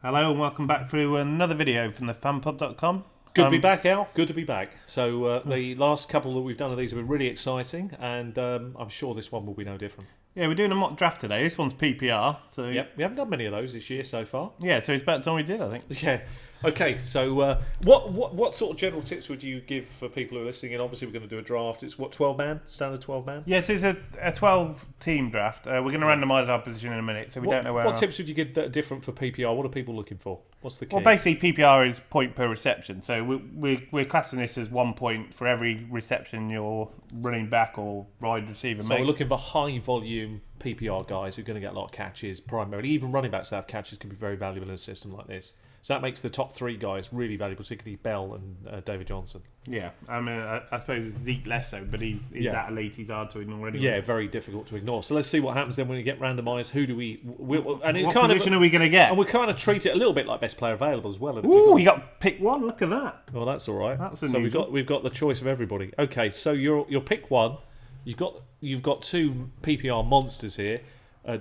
Hello and welcome back through another video from the fanpub.com. Good to be back, Al. Good to be back. So the last couple that we've done of these have been really exciting, and I'm sure this one will be no different. Yeah, we're doing a mock draft today. This one's PPR. So Yep, we haven't done many of those this year so far. Yeah, so it's about time we did, I think. Yeah. Okay, so what sort of general tips would you give for people who are listening? And obviously we're going to do a draft. It's what, 12-man? Standard 12-man? Yeah, so it's a 12-team draft. We're going to randomise our position in a minute, so we don't know where... What tips would you give that are different for PPR? What are people looking for? What's the key? Well, basically, PPR is point per reception. So we're classing this as 1 point for every reception your running back or wide receiver makes. So we're looking for high-volume PPR guys who are going to get a lot of catches, primarily. Even running backs that have catches can be very valuable in a system like this. So that makes the top three guys really valuable, particularly Bell and David Johnson. Yeah, I mean, I suppose Zeke less so, but he's that elite, he's hard to ignore anyway. Yeah, very difficult to ignore. So let's see what happens then when we get randomised. Who do we... What position are we going to get? And we kind of treat it a little bit like best player available as well. Ooh, we got pick one, look at that. Well, that's all right. That's so we've got the choice of everybody. Okay, so your pick one, you've got two PPR monsters here,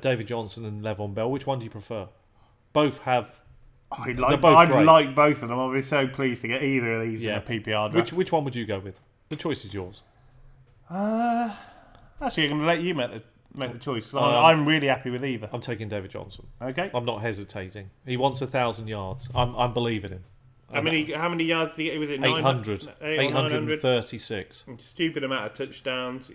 David Johnson and Le'Veon Bell. Which one do you prefer? Both have... I'd like both of them. I'll be so pleased to get either of these in a PPR draft. Which one would you go with? The choice is yours. Actually, I'm going to let you make the choice. I'm really happy with either. I'm taking David Johnson. Okay. I'm not hesitating. He wants 1,000 yards. I'm believing him. How many yards did he get? Was it 800? 836. Stupid amount of touchdowns.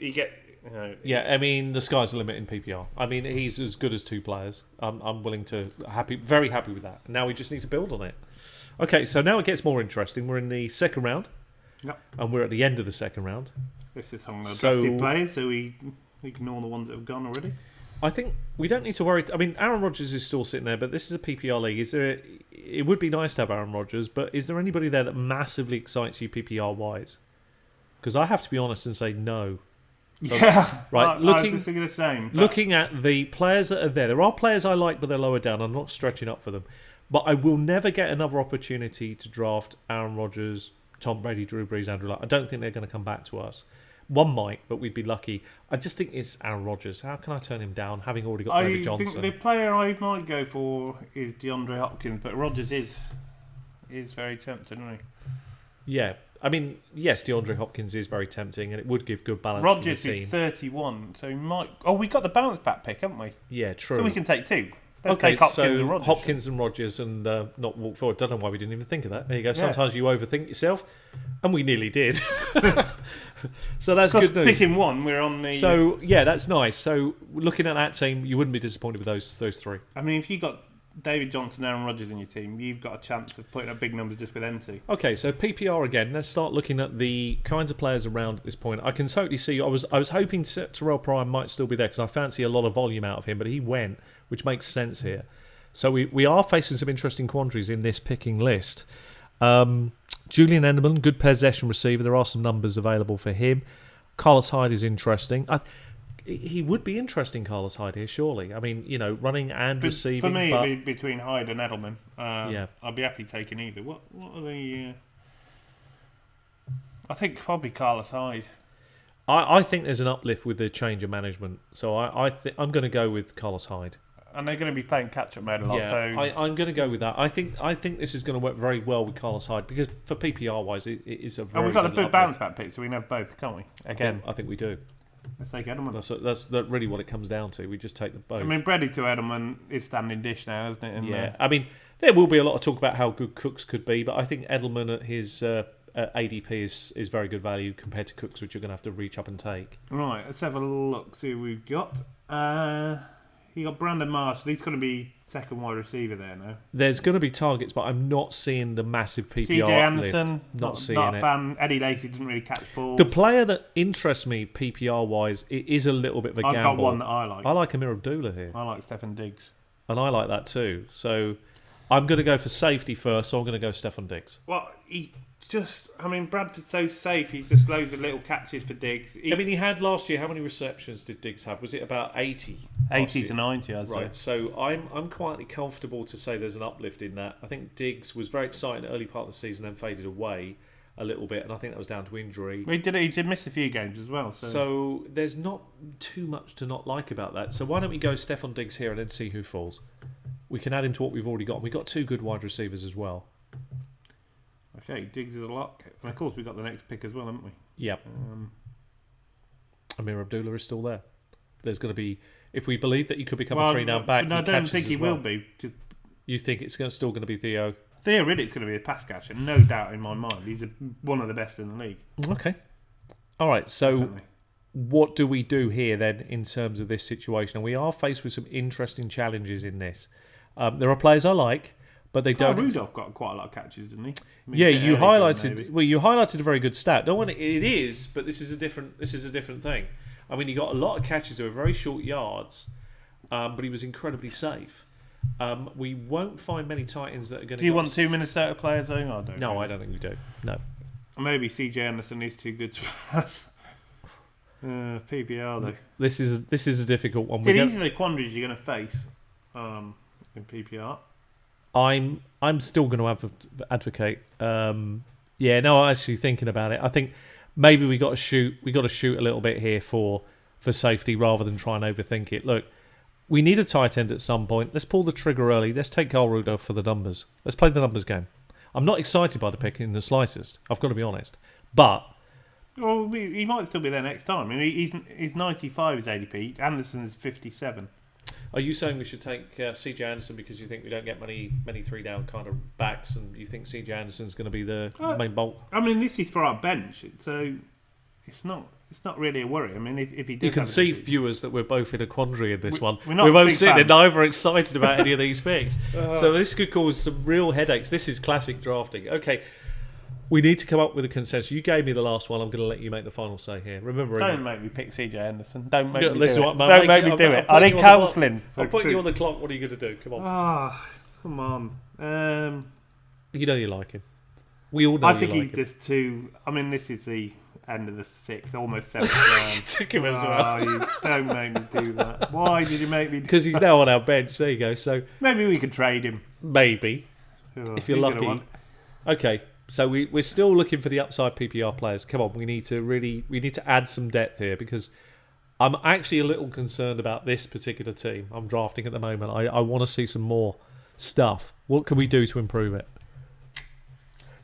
Yeah, I mean, the sky's the limit in PPR. I mean, he's as good as two players. I'm willing to... very happy with that. Now we just need to build on it. Okay, so now it gets more interesting. We're in the second round. Yep. And we're at the end of the second round. This is some drafted players, so we ignore the ones that have gone already. I think we don't need to worry... I mean, Aaron Rodgers is still sitting there, but this is a PPR league. It would be nice to have Aaron Rodgers, but is there anybody there that massively excites you PPR-wise? Because I have to be honest and say no. So, yeah, right. I was just thinking the same. Looking at the players that are there are players I like, but they're lower down. I'm not stretching up for them. But I will never get another opportunity to draft Aaron Rodgers, Tom Brady, Drew Brees, Andrew Luck. I don't think they're going to come back to us. One might, but we'd be lucky. I just think it's Aaron Rodgers. How can I turn him down, having already got David Johnson? I think the player I might go for is DeAndre Hopkins, but Rodgers is very tempting, isn't he? Yeah. I mean, yes, DeAndre Hopkins is very tempting, and it would give good balance Rodgers to the team. Is 31, so he might... Oh, we got the bounce back pick, haven't we? Yeah, true. So we can take two. Let's take Hopkins and Rodgers. And not walk forward. Don't know why we didn't even think of that. There you go. Sometimes you overthink yourself, and we nearly did. So that's good news. Picking one, we're on the... So, yeah, that's nice. So looking at that team, you wouldn't be disappointed with those three. I mean, if you got David Johnson, Aaron Rodgers in your team, you've got a chance of putting up big numbers just with them two. Okay, so PPR again. Let's start looking at the kinds of players around at this point. I can totally see. I was hoping Terrell Pryor might still be there because I fancy a lot of volume out of him, but he went, which makes sense here. So we are facing some interesting quandaries in this picking list. Julian Edelman, good possession receiver. There are some numbers available for him. Carlos Hyde is interesting. He would be interesting, Carlos Hyde here, surely. I mean, running and receiving. For me, it'd be between Hyde and Edelman. Yeah, I'd be happy taking either. What are the? I think probably Carlos Hyde. I think there's an uplift with the change of management, so I'm going to go with Carlos Hyde. And they're going to be playing catch-up mode a lot. Yeah, so I'm going to go with that. I think this is going to work very well with Carlos Hyde because for PPR wise, it is a very. And we've got a big bounce back pick, so we can have both, can't we? Again, I think we do. Let's take Edelman. That's really what it comes down to. We just take them both. I mean, Brady to Edelman is standing dish now, isn't it? And I mean, there will be a lot of talk about how good Cooks could be, but I think Edelman at his ADP is very good value compared to Cooks, which you're going to have to reach up and take. Right, let's have a look, see who we've got. You got Brandon Marshall. He's going to be second wide receiver there now. There's going to be targets, but I'm not seeing the massive PPR CJ Anderson, not seeing not a it. fan. Eddie Lacy doesn't really catch balls. The player that interests me PPR wise, it is a little bit of a gamble. I've got one that I like. I like Amir Abdullah here. I like Stefan Diggs. And I like that too. So I'm going to go for safety first, so I'm going to go Stefan Diggs. Well, Bradford's so safe. He just loads of little catches for Diggs. He had last year. How many receptions did Diggs have? Was it about 80? 80 to 90, I'd say. Right. So I'm quite comfortable to say there's an uplift in that. I think Diggs was very exciting early part of the season, then faded away a little bit, and I think that was down to injury. He did miss a few games as well. So there's not too much to not like about that. So why don't we go Stefan Diggs here and then see who falls? We can add him to what we've already got. And we've got 2 good wide receivers as well. Okay, Diggs is a lock. And of course, we've got the next pick as well, haven't we? Yep. Amir Abdullah is still there. There's going to be... If we believe that he could become a 3-down back, no, I don't think he will be. You think it's still going to be Theo? Theo Riddick's going to be a pass catcher, no doubt in my mind. He's one of the best in the league. Okay. All right, so... Definitely. What do we do here then in terms of this situation? And we are faced with some interesting challenges in this. There are players I like, but they don't. Rudolph got quite a lot of catches, didn't he? You highlighted. Well, you highlighted a very good stat. No one, it is, but this is a different. This is a different thing. I mean, he got a lot of catches that were very short yards, but he was incredibly safe. We won't find many tight ends that are going to. Do you want 2 Minnesota players though? I don't think we do. No. Maybe CJ Anderson is too good for us. PPR though. This is a difficult one. These are the quandaries you're going to face in PPR. I'm still going to advocate. I'm actually thinking about it. I think maybe we got to shoot a little bit here for safety rather than try and overthink it. Look, we need a tight end at some point. Let's pull the trigger early. Let's take Kyle Rudolph for the numbers. Let's play the numbers game. I'm not excited by the pick in the slightest. I've got to be honest, but. Well, he might still be there next time. I mean, he's 95 is ADP. Anderson is 57. Are you saying we should take CJ Anderson because you think we don't get many 3-down kind of backs, and you think CJ Anderson's going to be the main bulk? I mean, this is for our bench, so it's not really a worry. I mean, if he does, you can see viewers that we're both in a quandary in this one. We're both sitting there neither excited about any of these picks, so this could cause some real headaches. This is classic drafting. Okay. We need to come up with a consensus. You gave me the last one. I'm going to let you make the final say here. Remember, don't make me pick CJ Anderson. Don't make me do it. Don't make me do it. I need counselling. I'm putting you on the clock. What are you going to do? Come on. Come on. You know you like him. We all know. I think he's just too. I mean, this is the end of the 6th, almost 7th round. Took him as well. You don't make me do that. Why did you make me? Because he's now on our bench. There you go. So maybe we could trade him. Maybe, if you're lucky. Okay. So we're still looking for the upside PPR players. Come on, we need to add some depth here because I'm actually a little concerned about this particular team I'm drafting at the moment. I want to see some more stuff. What can we do to improve it?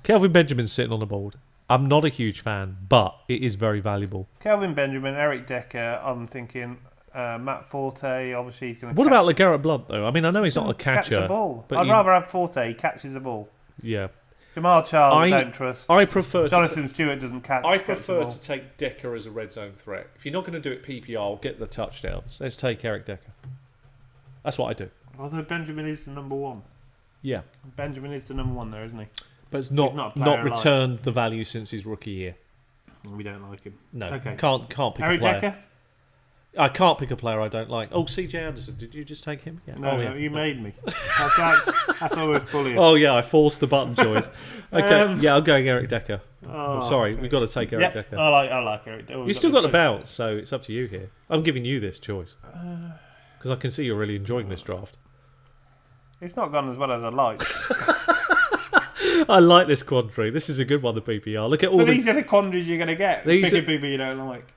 Kelvin Benjamin's sitting on the board. I'm not a huge fan, but it is very valuable. Kelvin Benjamin, Eric Decker, I'm thinking Matt Forte, obviously he's going to... What about LeGarrette Blount, though? I mean, I know he's not a catcher. Catch the ball. But I'd rather have Forte, he catches the ball. Yeah. Jamal Charles, I don't trust. I prefer Jonathan Stewart doesn't catch. I prefer to take Decker as a red zone threat. If you're not going to do it PPR, get the touchdowns. Let's take Eric Decker. That's what I do. Although Benjamin is the number 1. Yeah. Benjamin is the number 1 there, isn't he? But it's not returned the value since his rookie year. We don't like him. No. Okay. Can't pick Eric a player. Decker? I can't pick a player I don't like. Oh, CJ Anderson. Did you just take him? Yeah. No, you made me. That's always bullying. Oh, yeah, I forced the button choice. Okay, I'm going Eric Decker. Sorry, we've got to take Eric Decker. I like Eric Decker. You've still got the bounce, so it's up to you here. I'm giving you this choice. Because I can see you're really enjoying this draft. It's not gone as well as I like. I like this quandary. This is a good one, the PPR. Look at all these are the quandaries you're going to get. Picking people you don't like.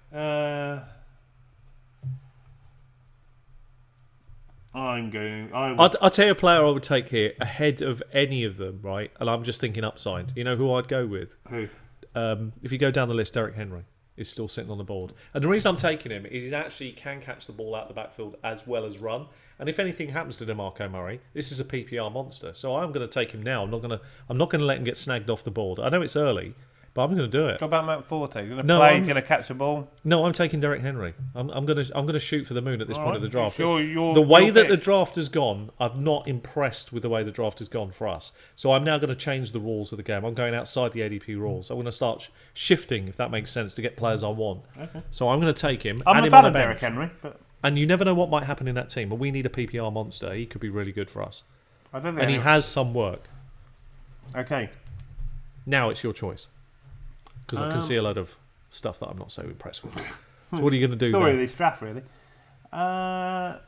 I'll tell you a player I would take here ahead of any of them, right? And I'm just thinking upside. You know who I'd go with? Who? If you go down the list, Derrick Henry is still sitting on the board. And the reason I'm taking him is he actually can catch the ball out the backfield as well as run. And if anything happens to DeMarco Murray, this is a PPR monster. So I'm going to take him now. I'm not going to let him get snagged off the board. I know it's early, but I'm going to do it. What about Matt Forte? He's going to play. He's going to catch the ball. No, I'm taking Derrick Henry. I'm going to shoot for the moon at this point of the draft. The way that the draft has gone, I'm not impressed with the way the draft has gone for us. So I'm now going to change the rules of the game. I'm going outside the ADP rules. I'm going to start shifting, if that makes sense, to get players I want. Okay. So I'm going to take him. I'm a fan of Derrick Henry, but. And you never know what might happen in that team. But we need a PPR monster. He could be really good for us. I don't think. And he has some work. Okay. Now it's your choice. Because I can see a lot of stuff that I'm not so impressed with. So what are you going to do? Story of this draft, really. I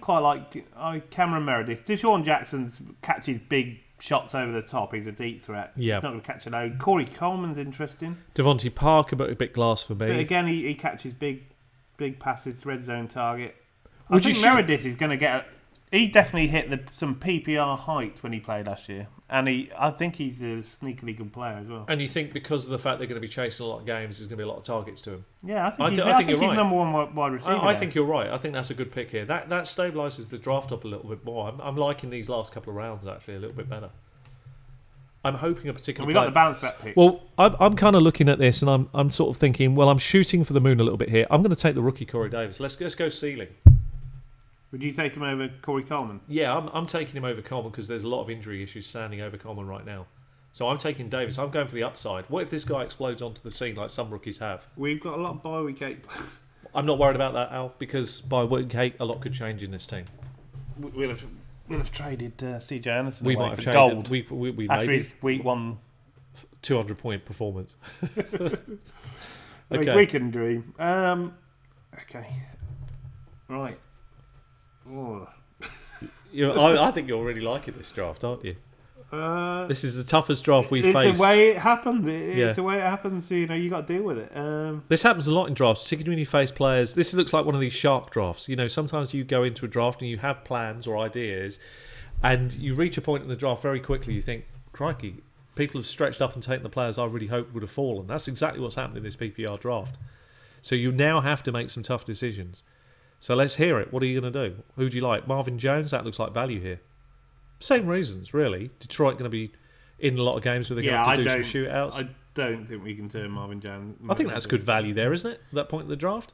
quite like Cameron Meredith. Deshaun Jackson catches big shots over the top. He's a deep threat. Yeah. He's not going to catch a load. Corey Coleman's interesting. Devontae Parker, but a bit glass for me. But again, he catches big passes, red zone target. I think Meredith is going to get he definitely hit some PPR height when he played last year, and I think he's a sneakily good player as well. And you think because of the fact they're going to be chasing a lot of games, there's going to be a lot of targets to him? Yeah, I think he's number one wide receiver. I think you're right. I think that's a good pick here. That stabilises the draft up a little bit more. I'm liking these last couple of rounds actually a little bit better. I'm hoping a particular. We got the bounce back pick. Well, I'm kind of looking at this, and I'm sort of thinking, well, I'm shooting for the moon a little bit here. I'm going to take the rookie Corey Davis. Let's go ceiling. Would you take him over Corey Coleman? Yeah, I'm taking him over Coleman because there's a lot of injury issues standing over Coleman right now. So I'm taking Davis. I'm going for the upside. What if this guy explodes onto the scene like some rookies have? We've got a lot of bye week 8. I'm not worried about that, Al, because by week 8 a lot could change in this team. We'll have traded CJ Anderson we away might have for traded, gold. we after maybe his week 1 200-point performance. Okay. We can dream. Okay. Right. Oh. I think you're really liking this draft, aren't you? This is the toughest draft we've faced. It's the way it happened. It's the way it happens. You got to deal with it. This happens a lot in drafts, particularly when you face players. This looks like one of these shark drafts. Sometimes you go into a draft and you have plans or ideas, and you reach a point in the draft very quickly. You think, crikey, people have stretched up and taken the players I really hoped would have fallen. That's exactly what's happened in this PPR draft. So you now have to make some tough decisions. So let's hear it. What are you going to do? Who do you like? Marvin Jones? That looks like value here. Same reasons, really. Detroit going to be in a lot of games where they're going to have to do some shootouts. I don't think we can turn Marvin Jones. I think that's good value there, isn't it? At that point in the draft.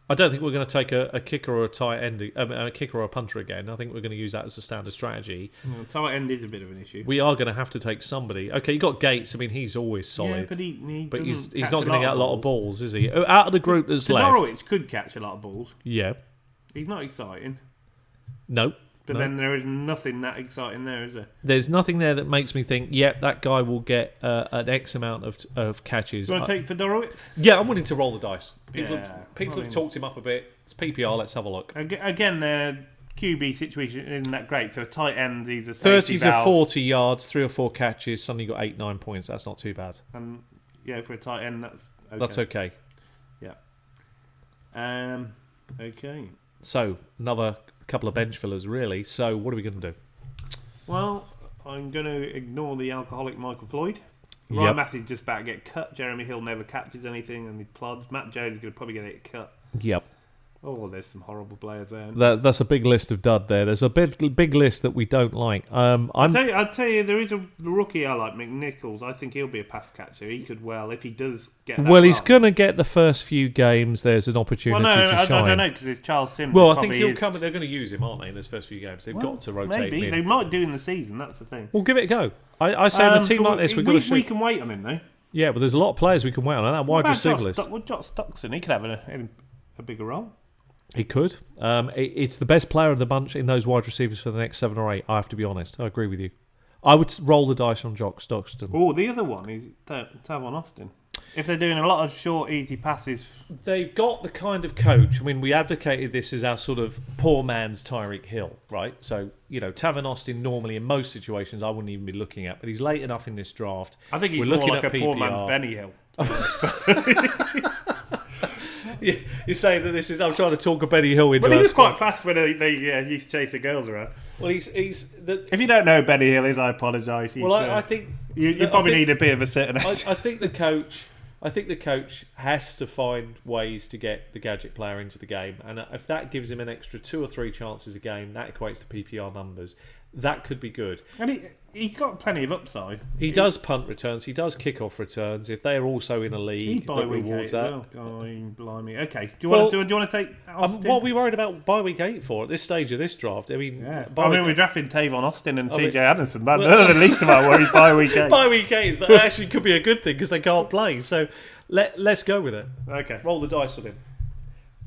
I don't think we're going to take a kicker or a tight end, a kicker or a punter again. I think we're going to use that as a standard strategy. Tight end is a bit of an issue. We are going to have to take somebody. Okay, you got Gates. I mean, he's always solid. Yeah, but he's not going to get a lot of balls, is he? Out of the group that's left, Norwich could catch a lot of balls. Yeah, he's not exciting. No. But then there is nothing that exciting there, is there? There's nothing there that makes me think, yep, that guy will get an X amount of catches. Do you want to take Fedorowicz? Yeah, I'm willing to roll the dice. People have have talked him up a bit. It's PPR, let's have a look. Again, their QB situation isn't that great, so a tight end, he's a 30 to 40 yards, 3 or 4 catches, suddenly got 8-9 points. That's not too bad. And yeah, for a tight end, that's okay. That's okay. Yeah. Okay. So, another couple of bench fillers, really. So, what are we going to do? Well, I'm going to ignore the alcoholic Michael Floyd. Ryan Matthews just about to get cut. Jeremy Hill never catches anything and he plods. Matt Jones is going to probably get it cut. Yep. Oh, there's some horrible players there. That's a big list of dud there. There's a big list that we don't like. I'll tell you, there is a rookie I like, McNichols. I think he'll be a pass catcher. He could if he does get that he's going to get the first few games. There's an opportunity to shine. I don't know, because it's Charles Sims. Well, I think he'll come. They're going to use him, aren't they, in those first few games? They've got to rotate him in. They might do in the season, that's the thing. Well, give it a go. I say in a team like this, we've got to shoot. We can wait on him, though. Yeah, but there's a lot of players we can wait on. That wide receiver list. Josh Stockton, he could have a bigger role. He could. It's the best player of the bunch in those wide receivers for the next 7 or 8. I have to be honest. I agree with you. I would roll the dice on Jock Stockton. Oh, the other one is Tavon Austin. If they're doing a lot of short, easy passes. They've got the kind of coach. I mean, we advocated this as our sort of poor man's Tyreek Hill, right? So, Tavon Austin normally in most situations I wouldn't even be looking at, but he's late enough in this draft. I think he's more like a PPR. Poor man's Benny Hill. You say that this is. I'm trying to talk a Benny Hill into. Well, he was quite fast when they used to chase the girls around. Well, he's. If you don't know who Benny Hill is, I apologise. Well, I think you probably need a bit of a certain. I think the coach. I think the coach has to find ways to get the gadget player into the game, and if that gives him an extra 2 or 3 chances a game, that equates to PPR numbers. That could be good. And he's got plenty of upside. He does punt returns. He does kick-off returns. If they're also in a league that rewards that. Blimey. Okay. Do you want to take Austin? What are we worried about bye week 8 for at this stage of this draft? I mean, we're drafting Tavon Austin and CJ Anderson. They're the least of our worries bye week 8. Bye week 8 that actually could be a good thing because they can't play. So let's go with it. Okay. Roll the dice on him.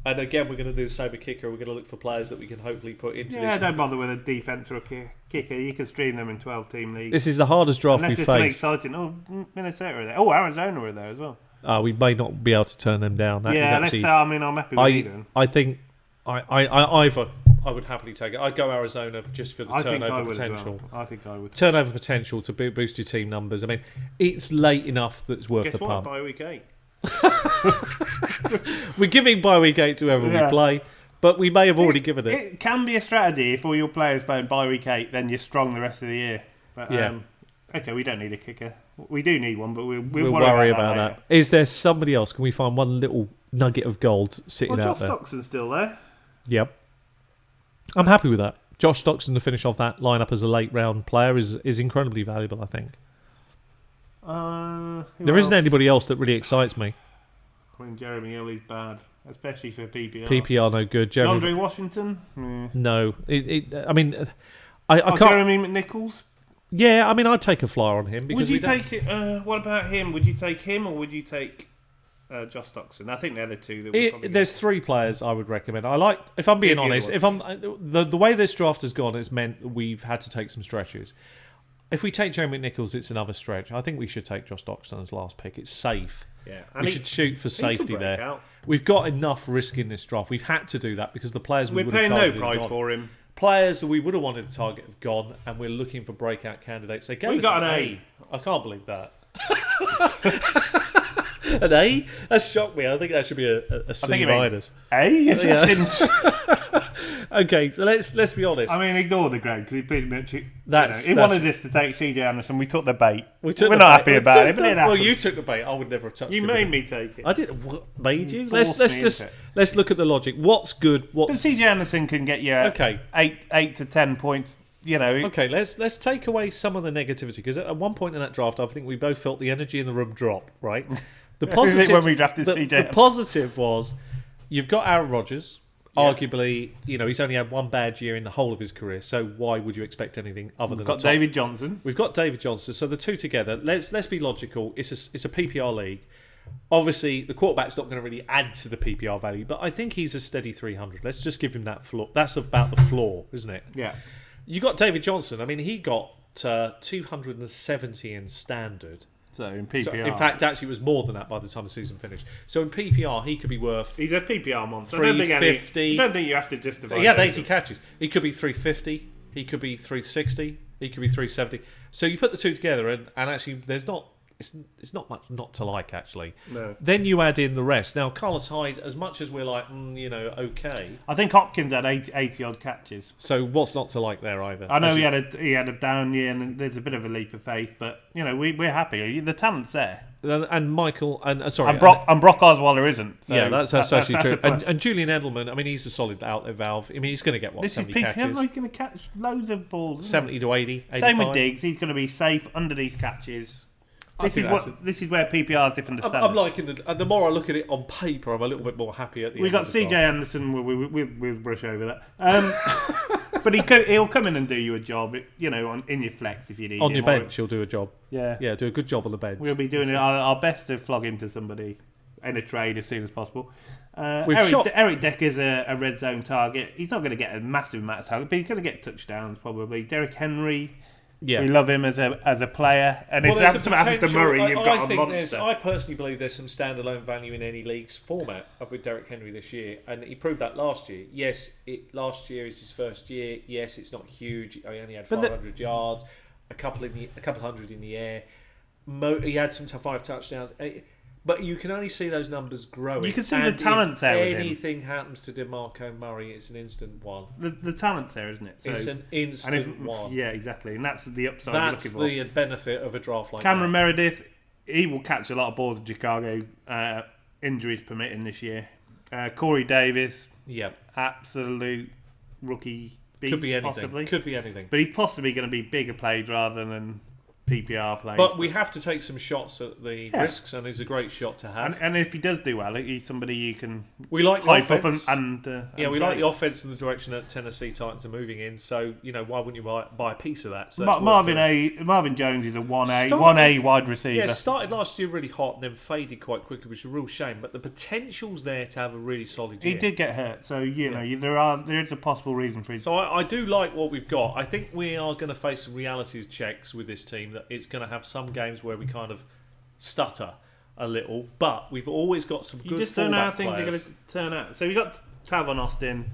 And again, we're going to do the same with kicker. We're going to look for players that we can hopefully put into this. Yeah, don't bother with a defence or a kicker. You can stream them in 12-team leagues. This is the hardest draft we've faced. Unless it's exciting. Oh, Minnesota are there. Oh, Arizona are there as well. We may not be able to turn them down. I'm happy with either. I think either. I would happily take it. I'd go Arizona just for the turnover potential. Well. I think I would. Turnover potential to boost your team numbers. I mean, it's late enough that it's worth the punt. Bye week 8. We're giving bye week 8 to whoever we play. but we may have already given it. It can be a strategy if all your players play in bye week 8, then you're strong the rest of the year. But, okay, we don't need a kicker. We do need one, but we'll worry about that. Is there somebody else? Can we find one little nugget of gold sitting out Josh there? Stockson's still there. Yep. I'm happy with that. Josh Stockson to finish off that lineup as a late round player is incredibly valuable, I think. There isn't anybody else that really excites me. I mean, Jeremy Hill is bad, especially for PPR. PPR no good. Andre Washington? No. I mean, I can't. Jeremy McNichols? Yeah, I mean, I'd take a flyer on him. Because would you take it? What about him? Would you take him or would you take Josh Stockson? I think they're the two that there's 3 players I would recommend. I like, if I'm being honest, the way this draft has gone, it's meant we've had to take some stretches. If we take Jeremy McNichols, it's another stretch. I think we should take Josh Stockson as last pick. It's safe. Yeah, we should shoot for safety there. Out. We've got enough risk in this draft. We've had to do that because the players we're paying no price for him. Players that we would have wanted to target have gone, and we're looking for breakout candidates. They gave us got an A. I can't believe that. An A? That shocked me. I think that should be a C minus. A? You just didn't. Okay, so let's be honest. I mean, ignore the grade because he pretty much he wanted us to take CJ Anderson. We took the bait. We're not happy about it. Well, you took the bait. I would never have touched it. You made me take it. I didn't. What made you? Let's look at the logic. What's good? But CJ Anderson can get you 8 to 10 points. You know. Okay, let's take away some of the negativity because at one point in that draft, I think we both felt the energy in the room drop. Right. The positive when we drafted CJ. The positive was you've got Aaron Rodgers. Arguably, he's only had one bad year in the whole of his career, so why would you expect anything other than? We've got David Johnson. We've got David Johnson. So the two together, let's be logical. It's a PPR league. Obviously, the quarterback's not going to really add to the PPR value, but I think he's a steady 300. Let's just give him that floor. That's about the floor, isn't it? Yeah. You got David Johnson. I mean, he got 270 in standard. So in PPR, so in fact, actually, it was more than that by the time the season finished. So in PPR, he could be worth. He's a PPR monster. 350. I don't think you have to justify. He had 80 catches. He could be 350. He could be 360. He could be 370. So you put the two together, and actually, there's not. It's not much not to like, actually. No. Then you add in the rest. Now, Carlos Hyde, as much as we're like, okay. I think Hopkins had 80 odd catches. So what's not to like there either? I know he had a down year, and there's a bit of a leap of faith, but we're happy. The talent's there. And Michael and Brock Osweiler isn't. So that's actually true. And Julian Edelman, I mean, he's a solid outlet valve. I mean, he's going to get 70 catches. He's going to catch loads of balls. 70 to 80. 85. Same with Diggs. He's going to be safe underneath catches. This is where PPR is different to standard. I'm liking the more I look at it on paper, I'm a little bit more happy at the end. We got CJ Anderson. We'll brush over that. But he'll come in and do you a job. In your flex if you need. On your bench, he'll do a job. Yeah, do a good job on the bench. We'll be doing our best to flog him to somebody in a trade as soon as possible. Eric Decker's a red zone target. He's not going to get a massive amount of target, but he's going to get touchdowns probably. Derrick Henry. Yeah. We love him as a player, and if that happens to Murray, you've got a monster. I personally believe there's some standalone value in any league's format with Derrick Henry this year, and he proved that last year. Yes, last year is his first year. Yes, it's not huge. He only had 500 yards, a couple hundred in the air. He had some 5 touchdowns. But you can only see those numbers growing. You can see the talent there. If anything happens to DeMarco Murray, it's an instant one. The talent's there, isn't it? So, it's an instant one. Yeah, exactly. And that's the upside you're looking for. That's the benefit of a draft like Cameron Meredith, he will catch a lot of balls in Chicago, injuries permitting this year. Corey Davis, absolute rookie beast, could be anything. Possibly. Could be anything. But he's possibly going to be bigger plays rather than PPR plays. But we have to take some shots at the risks, and it's a great shot to have. And if he does do well, he's somebody you can hype up and we like the offense and the direction that Tennessee Titans are moving in. So why wouldn't you buy a piece of that? So Marvin Jones is a 1A wide receiver. Yeah, started last year really hot and then faded quite quickly, which is a real shame. But the potential's there to have a really solid year. He did get hurt, so there is a possible reason for it. So I do like what we've got. I think we are going to face some realities checks with this team. It's going to have some games where we kind of stutter a little, but we've always got some good. You just don't know how things are going to turn out. So we got Tavon Austin.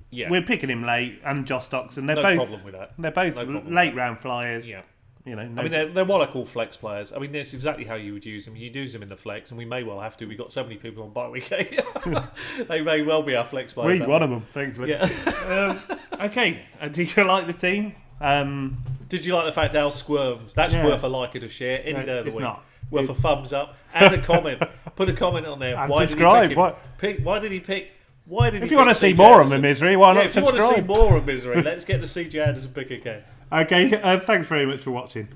Yeah, we're picking him late, and Josh Stockson. They're both problem with that. They're both late round flyers. Yeah, you know. I mean, they're what I call flex players. I mean, it's exactly how you would use them. You'd use them in the flex, and we may well have to. We've got so many people on bye week. They may well be our flex players. Well, he's one of them, thankfully. Yeah. Okay. Do you like the team? Did you like the fact Al squirmed? That's worth a like and a share any day of the it's week. not. Worth a thumbs up and a comment. Put a comment on there. And Why subscribe. Did he pick him? Why did he pick? Why did he? If you want to see more of the misery, why not subscribe? If you want to see more of misery, let's get the CJ Anderson pick again. Okay. Thanks very much for watching.